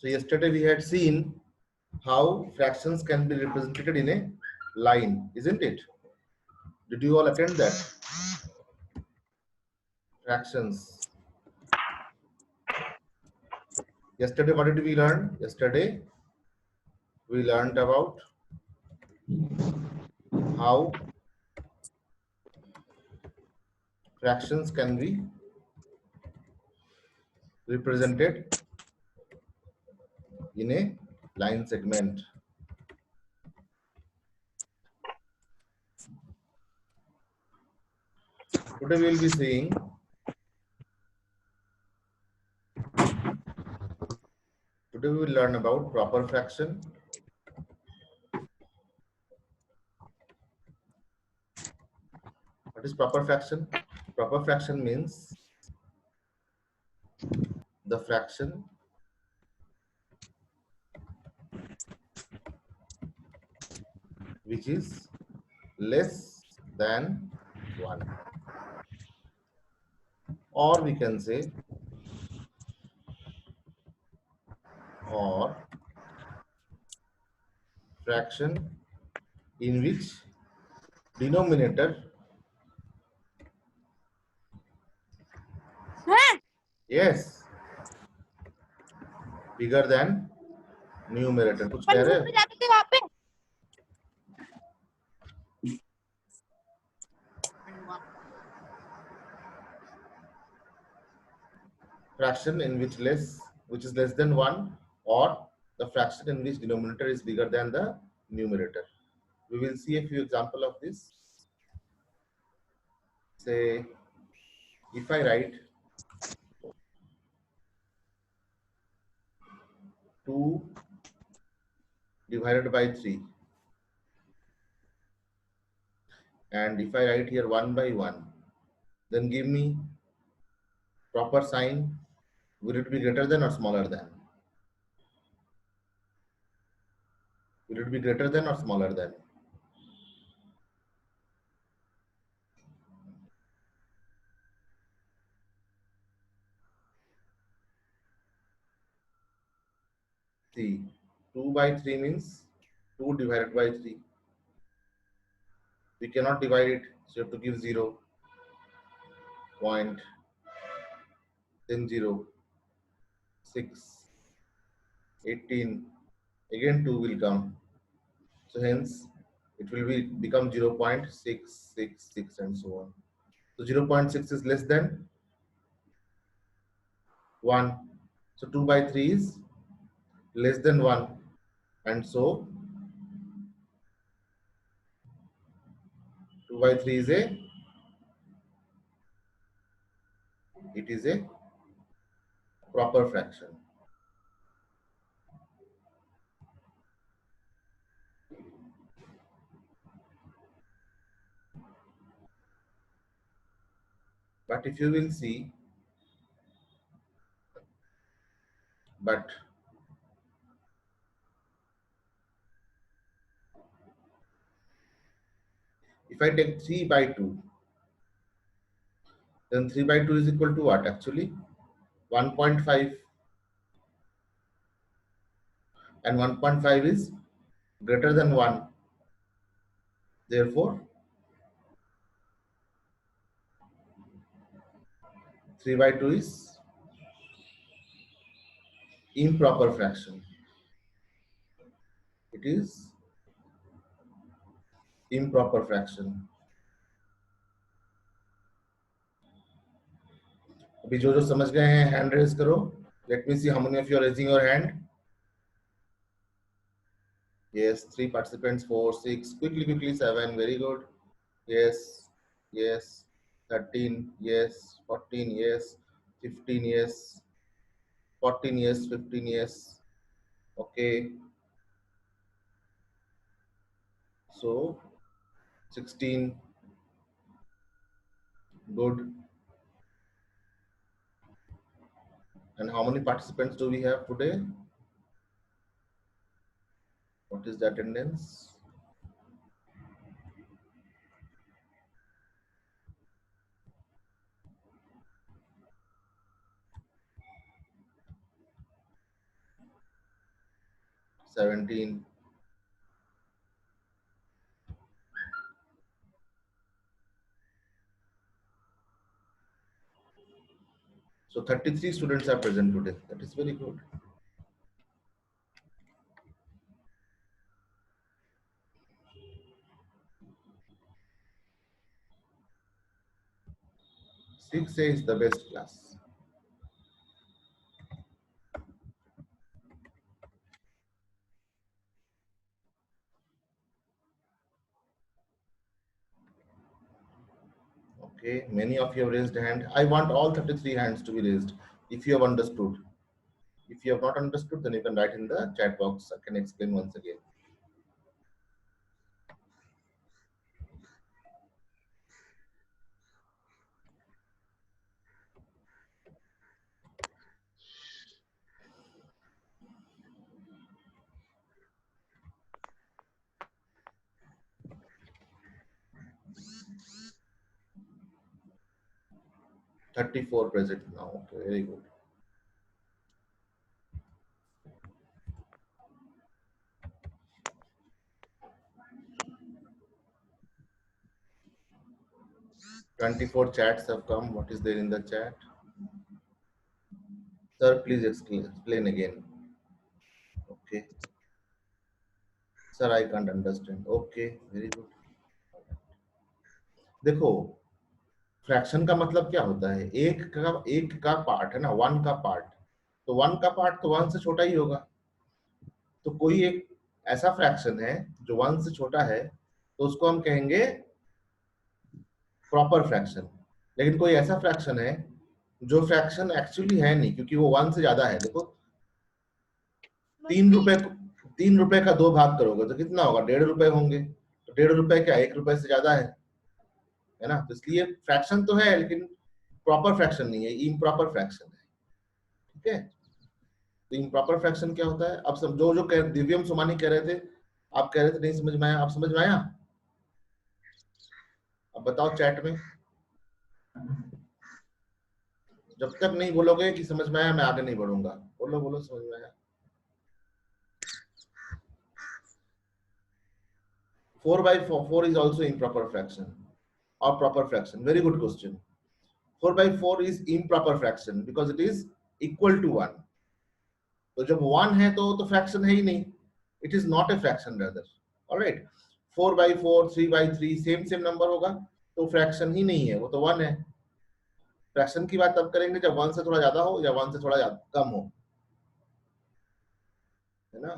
So yesterday we had seen how fractions can be represented in a line, isn't it? Did you all attend that? Fractions. Yesterday, what did we learn? Yesterday, we learned about how fractions can be represented in a line segment. Today, we will be seeing Today we will learn about proper fraction. What is proper fraction? Proper fraction means the fraction which is less than 1, or we can say or fraction in which denominator yes bigger than numerator. कुछ कह रहे हो? Fraction in which is less than 1, or the fraction in which denominator is bigger than the numerator. We will see a few examples of this. Say if I write 2 divided by 3, and if I write here 1 by 1, then give me proper sign. Will it be greater than or smaller than? Will it be greater than or smaller than? See, 2 by 3 means 2 divided by 3. We cannot divide it, so you have to give 0, point, then 0, 6, 18, again 2 will come. So hence it will become 0.666 and so on. So 0.6 is less than 1. So 2 by 3 is less than 1. And so 2 by 3 is a proper fraction. But if you will see, if I take 3 by 2, then 3 by 2 is equal to what actually? 1.5, and 1.5 is greater than 1. Therefore, 3 by 2 is improper fraction. It is improper fraction. अभी जो समझ गए हैं hand raise करो. Let me see how many of you are raising your hand. Yes, 3 participants, 4, 6, quickly, 7, very good. Yes, yes, 13, yes, 14, yes, 15, yes, 14, yes, 15, yes. Okay. So 16, good. And how many participants do we have today? What is the attendance? 17. So 33 students are present today. That is very good. Six A is the best class. Okay, many of you have raised hand. I want all 33 hands to be raised if you have understood. If you have not understood, then you can write in the chat box. I can explain once again. Thirty-four present now. Okay, very good. Twenty-four chats have come. What is there in the chat? Sir, please explain again. Okay. Sir, I can't understand. Okay, very good. देखो, fraction का मतलब क्या होता है? एक का part है ना, वन का पार्ट, तो वन का पार्ट तो वन से छोटा ही होगा। तो कोई एक ऐसा फ्रैक्शन है जो वन से छोटा है, तो उसको हम कहेंगे प्रॉपर फ्रैक्शन। लेकिन कोई ऐसा फ्रैक्शन है जो फ्रैक्शन एक्चुअली है नहीं, क्योंकि वो वन से ज्यादा है। देखो, 3 रुपए, 3 रुपए का 2 भाग करोगे तो कितना होगा? 1.5 रुपए होंगे। तो 1.5 रुपए क्या 1 रुपए से ज्यादा है ना? तो इसलिए फ्रैक्शन तो है, लेकिन प्रॉपर फ्रैक्शन नहीं है, इम्प्रॉपर फ्रैक्शन है। ठीक है, तो इम्प्रॉपर फ्रैक्शन क्या होता है? अब सब जो दिव्यम सोमानी कह रहे थे, आप कह रहे थे नहीं समझ में आया, आप समझ में आया? अब बताओ चैट में। जब तक नहीं बोलोगे कि समझ में आया, मैं आगे नहीं बढ़ूंगा। बोलो बोलो, समझ में आया? 4/4 is also improper fraction or proper fraction. Very good question. 4/4 is improper fraction because it is equal to 1. तो जब 1 है तो फ्रैक्शन है ही नहीं, it is not a fraction rather. Alright, 4/4, 3/3 same number होगा तो फ्रैक्शन ही नहीं है, वो तो 1 है। फ्रैक्शन की बात तब करेंगे जब 1 से थोड़ा ज्यादा हो या 1 से थोड़ा कम हो, है ना?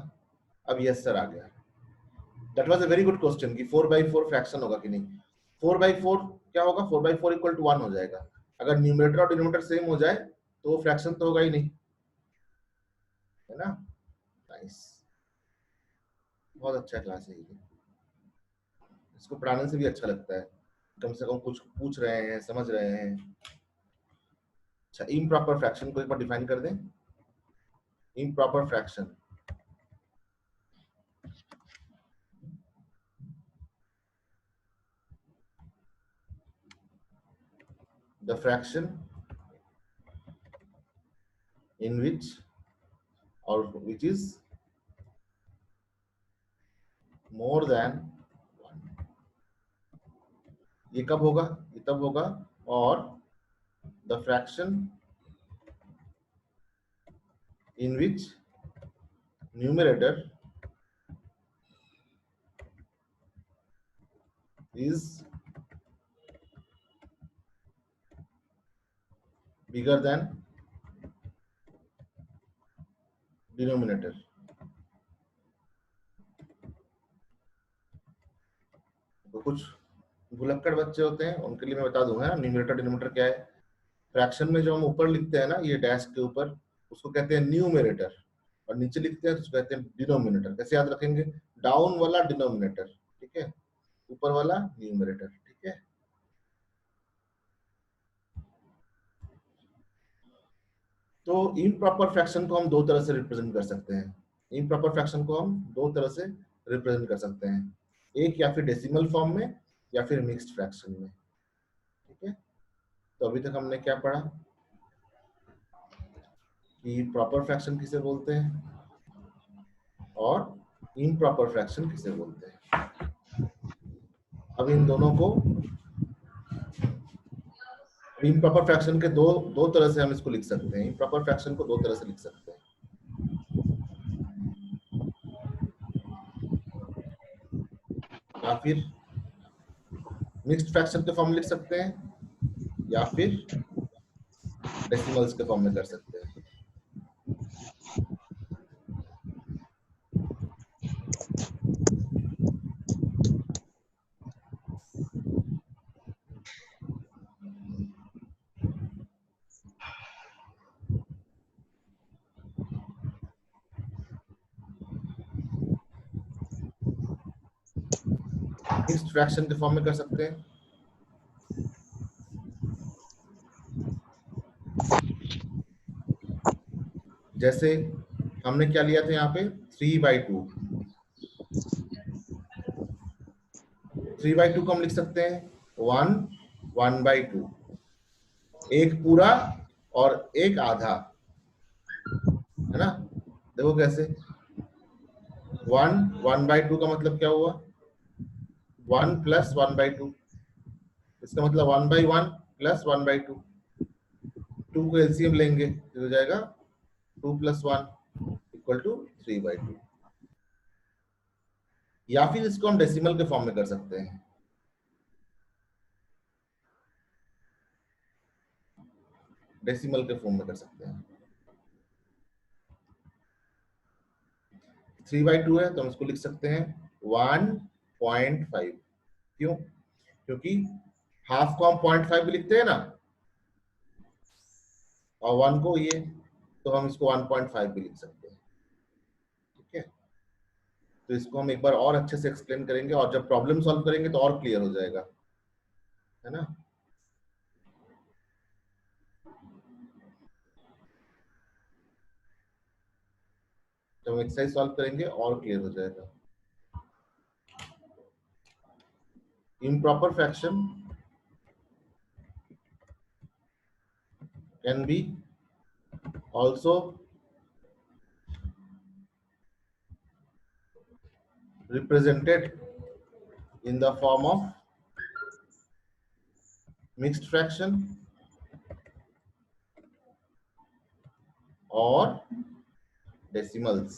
अब यस सर आ गया। That was a very good question कि 4/4 फ्रैक्शन होगा कि नहीं। 4/4 क्या होगा? 4/4 इक्वल टू 1 हो जाएगा। अगर न्यूमरेटर और डिनोमिनेटर सेम हो जाए तो वो फ्रैक्शन तो होगा ही नहीं, है ना? नाइस, बहुत अच्छा क्लास है ये। इसको पढ़ाने से भी अच्छा लगता है, कम से कम कुछ पूछ रहे हैं, समझ रहे हैं। अच्छा, इम्प्रॉपर फ्रैक्शन को एक बार डिफाइन कर दें। Improper fraction, the fraction in which और विच इज मोर देन 1। ये कब होगा? ये तब होगा और the fraction in which numerator is bigger than denominator। तो कुछ भुलक्कड़ बच्चे होते हैं, उनके लिए मैं बता दूंगा न्यूमरेटर डिनोमिनेटर क्या है। फ्रैक्शन में जो हम ऊपर लिखते हैं ना, ये डैश के ऊपर, उसको कहते हैं न्यूमरेटर, और नीचे लिखते हैं तो उसको कहते हैं डिनोमिनेटर। कैसे याद रखेंगे? डाउन वाला डिनोमिनेटर, ठीक है, ऊपर वाला न्यूमरेटर, ठीक है। तो इम्प्रॉपर फ्रैक्शन को हम दो तरह से रिप्रेजेंट कर सकते हैं। इम्प्रॉपर फ्रैक्शन को हम दो तरह से रिप्रेजेंट कर सकते हैं, एक या फिर डेसिमल फॉर्म में या फिर मिक्स्ड फ्रैक्शन में, ठीक है। तो अभी तक हमने क्या पढ़ा कि प्रॉपर फ्रैक्शन किसे बोलते हैं, और इम्प्रॉपर फ्रैक्शन किसे बोलते हैं। अब इन दोनों को इम्प्रॉपर फ्रैक्शन के दो दो तरह से हम इसको लिख सकते हैं। इम्प्रॉपर फ्रैक्शन को दो तरह से लिख सकते हैं, या फिर मिक्स्ड फ्रैक्शन के फॉर्म में लिख सकते हैं, या फिर डेसिमल्स के फॉर्म में कर सकते हैं। मिक्स्ड फ्रैक्शन के फॉर्म में कर सकते हैं। जैसे हमने क्या लिया था यहाँ पे 3/2। 3/2 को हम लिख सकते हैं 1/2, एक पूरा और एक आधा, है ना। देखो कैसे, 1/2 का मतलब क्या हुआ, 1 + 1/2, इसका मतलब 1/1 + 1/2। 2 को एलसीएम लेंगे तो हो जाएगा 2 + 1 = 3/2। या फिर इसको हम डेसिमल के फॉर्म में कर सकते हैं। डेसिमल के फॉर्म में कर सकते हैं। 3/2 है तो हम इसको लिख सकते हैं 1.5। क्यों? क्योंकि हाफ को हम 0.5 भी लिखते हैं ना, और 1 को ये, तो हम इसको 1.5 भी लिख सकते हैं। ठीक है, तो इसको हम एक बार और अच्छे से एक्सप्लेन करेंगे, और जब प्रॉब्लम सॉल्व करेंगे तो और क्लियर हो जाएगा, है ना। जब हम एक्सरसाइज सॉल्व करेंगे और क्लियर हो जाएगा। improper fraction can be also represented in the form of mixed fraction or decimals.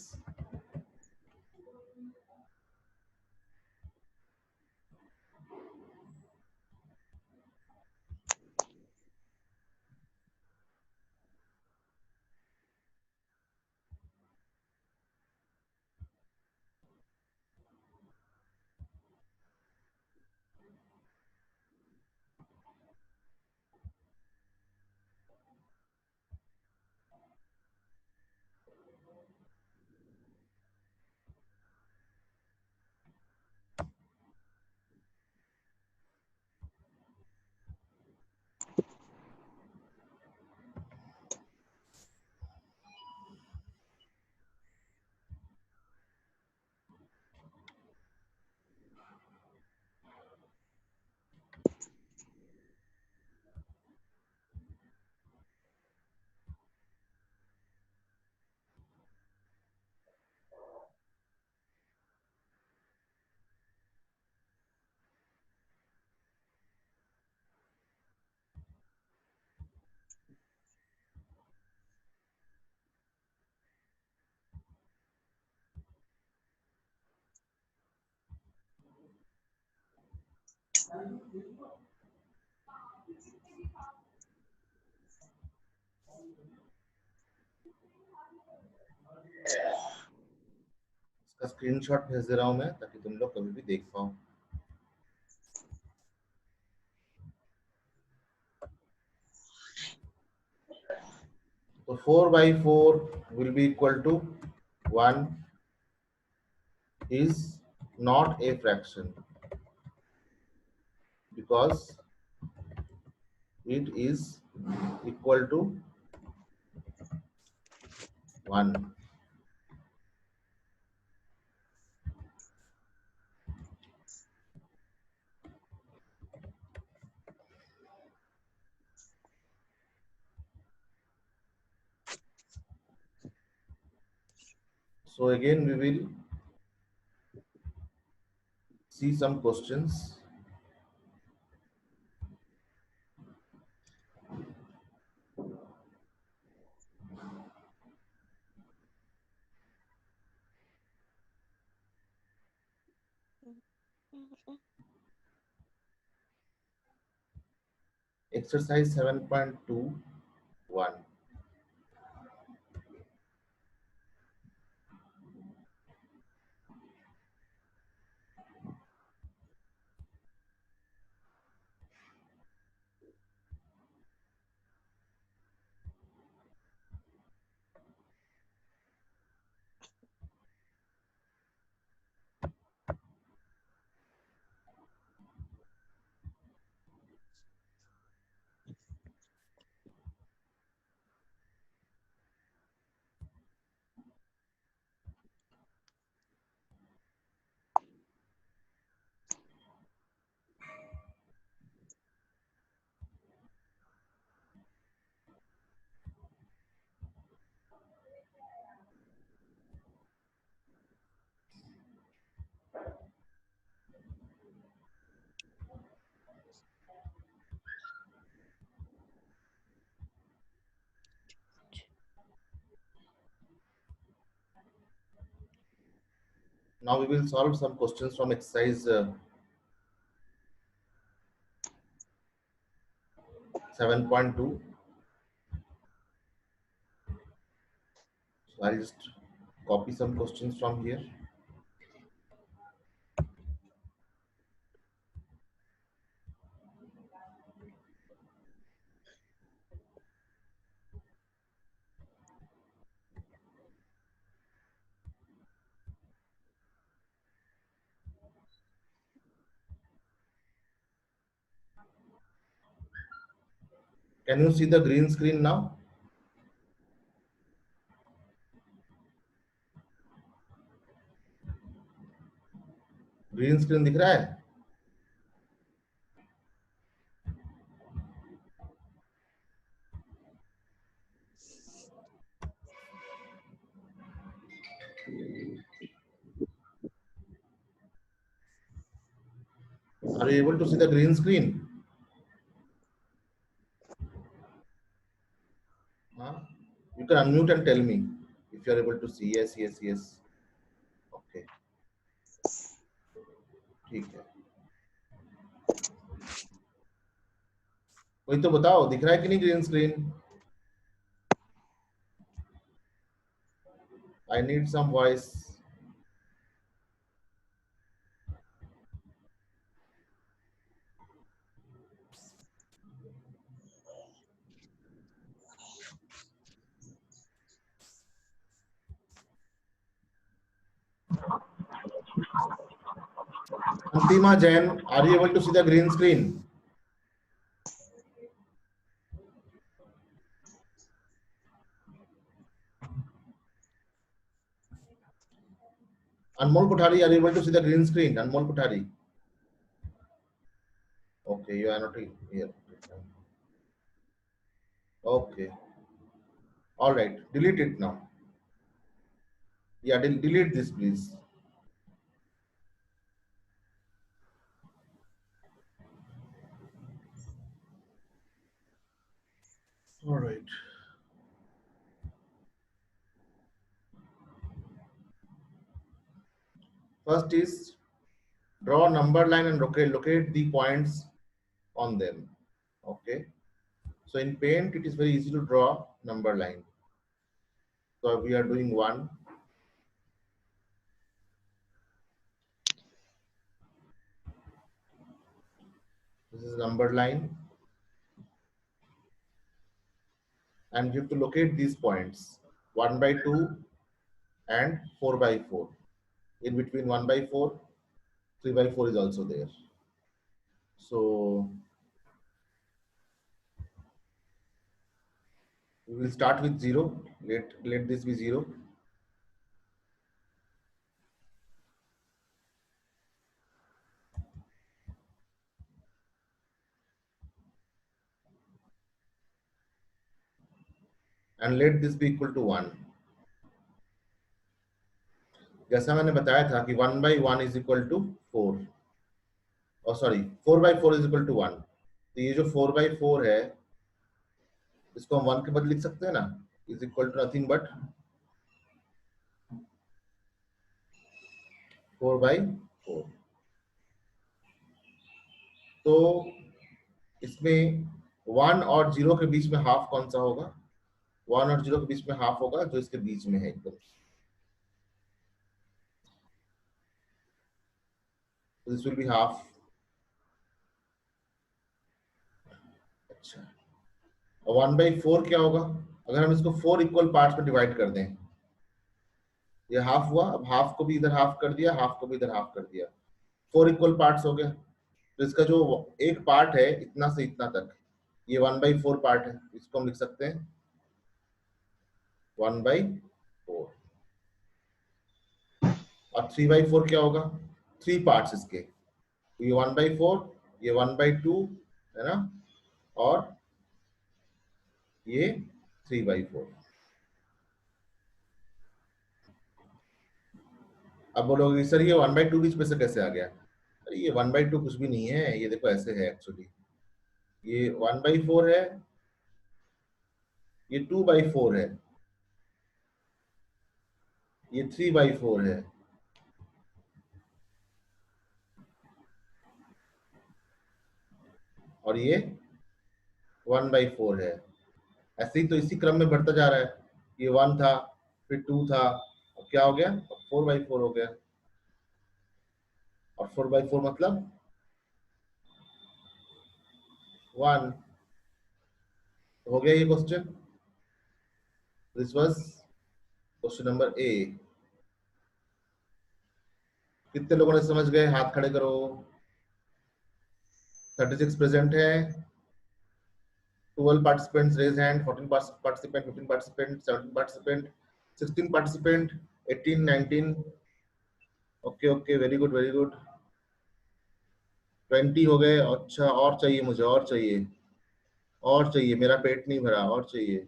इसका स्क्रीनशॉट भेज दे रहा हूं मैं, ताकि तुम लोग कभी भी देख पाओ। तो 4/4 will be equal to 1 is not a fraction because it is equal to 1. So again, we will see some questions. Exercise 7.21. Now we will solve some questions from exercise 7.2. So I'll just copy some questions from here. Can you see the green screen now? Green screen दिख रहा है? Are you able to see the green screen? Huh? You can unmute and tell me if you are able to see. Yes, yes, yes. Okay, ठीक है. कोई तो बताओ, दिख रहा है कि नहीं green screen? I need some voice. Antima Jain, are you able to see the green screen? Anmol Kothari, are you able to see the green screen? Anmol Kothari. Okay, you are not here. Okay. All right. Delete it now. Yeah, delete this, please. All right. First is draw a number line and locate the points on them. Okay. So in Paint, it is very easy to draw number line. So we are doing 1. This is number line. And you have to locate these points 1 by 2 and 4 by 4. In between 1 by 4, 3 by 4 is also there. So we will start with 0. Let this be 0. And let this be equal to 1. जैसा मैंने बताया था कि 1/1 is equal to 4, और sorry 4/4 is equal to 1। तो ये जो 4/4 है इसको हम 1 के बदले लिख सकते हैं ना, is equal to nothing but 4/4। तो इसमें 1 और 0 के बीच में हाफ कौन सा होगा? 1 और 0 के बीच में हाफ होगा जो इसके बीच में है एकदम। This will be half. अच्छा, और 1/4 क्या होगा? अगर हम इसको 4 इक्वल पार्ट्स में डिवाइड कर दें, ये हाफ हुआ, अब हाफ को भी इधर हाफ कर दिया, हाफ को भी इधर हाफ कर दिया, 4 इक्वल पार्ट्स हो गए। तो इसका जो एक पार्ट है इतना से इतना तक, ये 1/4 पार्ट है, इसको हम लिख सकते हैं 1/4। और 3/4 क्या होगा? 3 पार्ट्स इसके, ये 1/4, ये 1/2 है ना, और ये 3/4। अब बोलोगे सर ये 1/2 बीच में से कैसे आ गया? अरे ये 1/2 कुछ भी नहीं है, ये देखो ऐसे है एक्चुअली, ये 1/4 है, ये 2/4 है, ये 3/4 है, और ये 1/4 है। ऐसे ही तो इसी क्रम में बढ़ता जा रहा है, ये 1 था, फिर 2 था, अब क्या हो गया? अब 4/4 हो गया। और 4/4 मतलब 1। हो गया ये question. This was question number A. कितने लोगों ने समझ गए? हाथ खड़े करो। 36 प्रेजेंट है, 12 participants raise hand, 14 participant, 15 participant, 17 participant, 16 participant, 18, 19। Okay okay, very good very good. 20 हो गए। अच्छा, और चाहिए मुझे, और चाहिए, और चाहिए, मेरा पेट नहीं भरा, और चाहिए।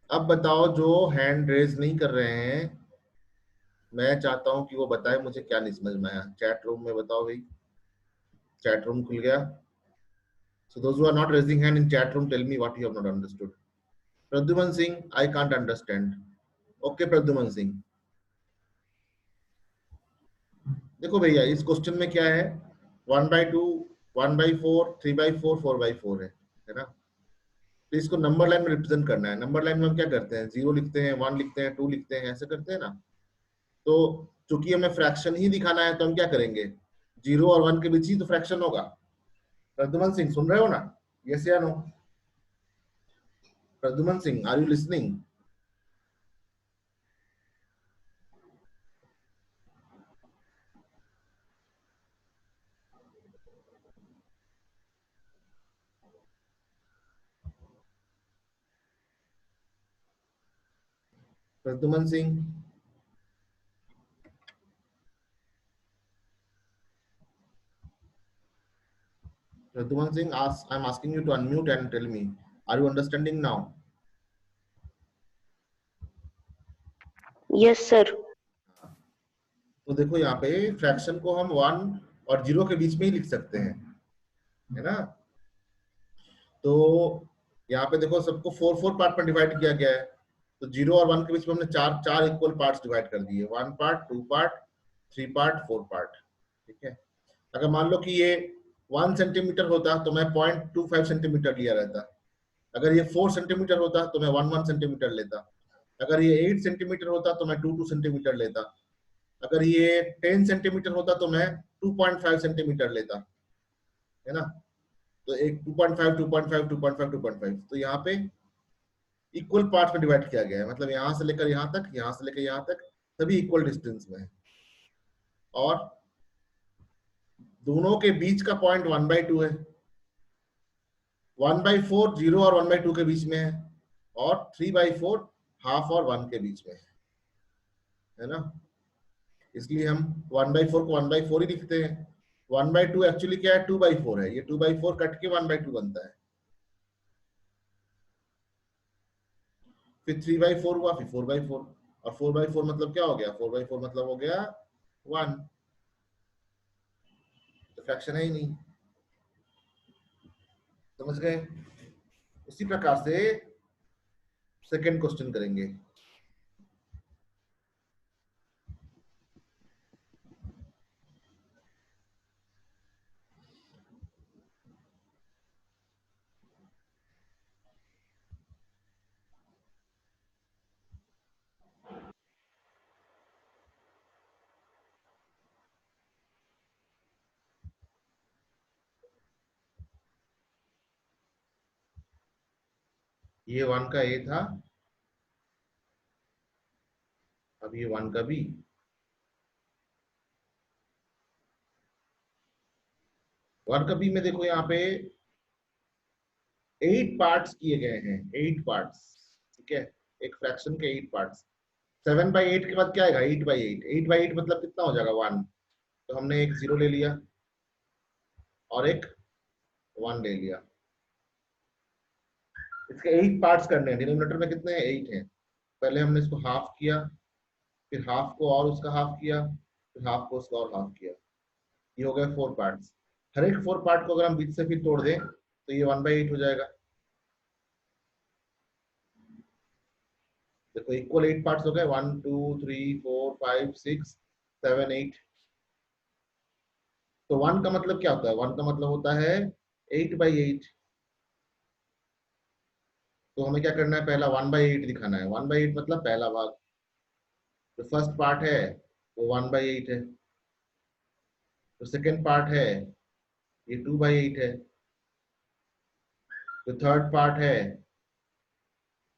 अब बताओ, जो हैंड रेज नहीं कर रहे हैं, मैं चाहता हूं कि वो बताए मुझे क्या नहीं समझ में आया। चैट रूम में बताओ भाई। चैट रूम खुल गया। So those who are not raising hand in chat room, tell me what you have not understood. Pradyuman Singh, I can't understand. Okay, Pradyuman Singh. देखो भैया, इस क्वेश्चन में क्या है? 1/2, 1/4, 3/4, 4/4 है ना। तो इसको नंबर लाइन में रिप्रेजेंट करना है। नंबर लाइन में हम क्या करते हैं? 0 लिखते हैं, 1 लिखते हैं, 2 लिखते हैं, ऐसे करते हैं ना। तो चूंकि हमें फ्रैक्शन ही दिखाना है तो हम क्या करेंगे? 0 और 1 के बीच ही तो फ्रैक्शन होगा। प्रद्युमन सिंह सुन रहे हो ना? यस या no? Pradyuman Singh, are you listening? Pradyuman Singh, Pradyuman Singh, I am asking you to unmute and tell me, are you understanding now? Yes sir. तो देखो यहाँ पे फ्रैक्शन को हम 1 और 0 के बीच में ही लिख सकते हैं, है ना। तो यहाँ पे देखो, सबको 4 पार्ट में डिवाइड किया गया है। तो 0 और 1 के बीच में हमने चार चार इक्वल पार्ट्स डिवाइड कर दिए, 1 पार्ट, 2 पार्ट, 3 पार्ट, 4 पार्ट। ठीक है। अगर मान लो कि ये 1 सेंटीमीटर होता तो मैं 0.25 सेंटीमीटर लिया रहता। अगर ये 4 सेंटीमीटर होता तो मैं 1 सेंटीमीटर लेता। अगर ये 8 सेंटीमीटर होता तो मैं 2 सेंटीमीटर लेता। अगर ये 10 सेंटीमीटर होता तो मैं 2.5 सेंटीमीटर लेता, है ना। तो एक 2.5, 2.5, 2.5, 2.5, तो यहाँ पे इक्वल पार्ट में डिवाइड किया गया है। मतलब यहाँ से लेकर यहाँ तक, यहाँ से लेकर यहाँ तक, सभी इक्वल डिस्टेंस में है। और दोनों के बीच का पॉइंट 1/2 है। 1/4 0 और 1/2 के बीच में है, और 3/4 हाफ और 1 के बीच में है ना। इसलिए हम 1/4 को 1/4 ही लिखते हैं। 1/2 एक्चुअली क्या है? 2/4 है। ये 2/4 कट के 1/2 बनता है। फिर 3/4 हुआ, फिर 4/4, और 4/4 मतलब क्या हो गया? 4/4 मतलब हो गया 1, तो फ्रैक्शन है ही नहीं। समझ गए? उसी प्रकार से सेकंड क्वेश्चन करेंगे। ये 1 का ए था, अब ये 1 का बी। 1 का बी में देखो यहाँ पे 8 पार्ट्स किए गए हैं, 8 पार्ट्स। ठीक है, एक फ्रैक्शन के 8 पार्ट्स। 7/8 के बाद क्या आएगा? 8/8। 8/8 मतलब कितना हो जाएगा? 1। तो हमने एक 0 ले लिया और एक 1 ले लिया। इसके 8 पार्ट्स करने हैं। डिनोमिनेटर में कितने हैं? 8 हैं। पहले हमने इसको हाफ किया, फिर हाफ को और उसका हाफ किया, फिर हाफ को उसका और हाफ किया। ये हो गए 4 पार्ट्स। हर एक 4 पार्ट को अगर हम बीच से फिर तोड़ दें तो ये 1/8 हो जाएगा। देखो इक्वल 8 पार्ट्स हो गए, 1 2 3 4 5 6 7 8। तो 1 का मतलब क्या होता है? 1 का मतलब होता है 8/8। तो हमें क्या करना है? पहला 1/8 दिखाना है। 1/8 मतलब पहला भाग। जो फर्स्ट पार्ट है वो 1/8 है। जो सेकेंड पार्ट है ये 2/8 है। जो थर्ड पार्ट है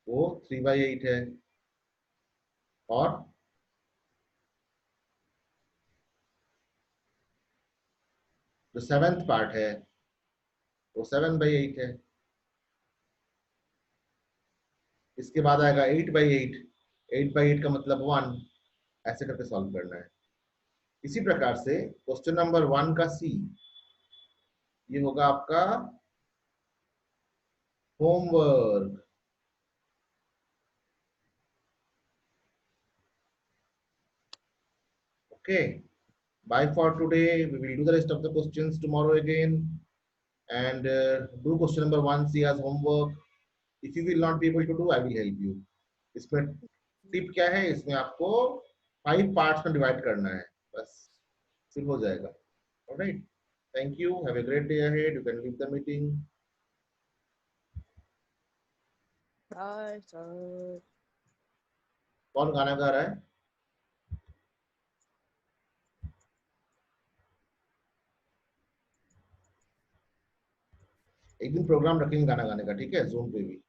वो 3/8 है। और जो सेवेंथ पार्ट है वो 7/8 है। इसके बाद आएगा 8/8। 8/8 का मतलब 1। ऐसे करके सॉल्व करना है। इसी प्रकार से क्वेश्चन नंबर 1 का सी, ये होगा आपका homework. Okay, bye for today. We will do the rest of the questions tomorrow again, and do question number 1 see as homework. If you will not be able to do, I will help you. इसमें tip क्या है? इसमें आपको 5 parts में divide करना है, बस फिर हो जाएगा। Alright, thank you, have a great day ahead. You can leave the meeting. Bye, sir. कौन गाना गा रहा है? एक दिन प्रोग्राम रखेंगे गाना गाने का, ठीक है, जूम पे भी।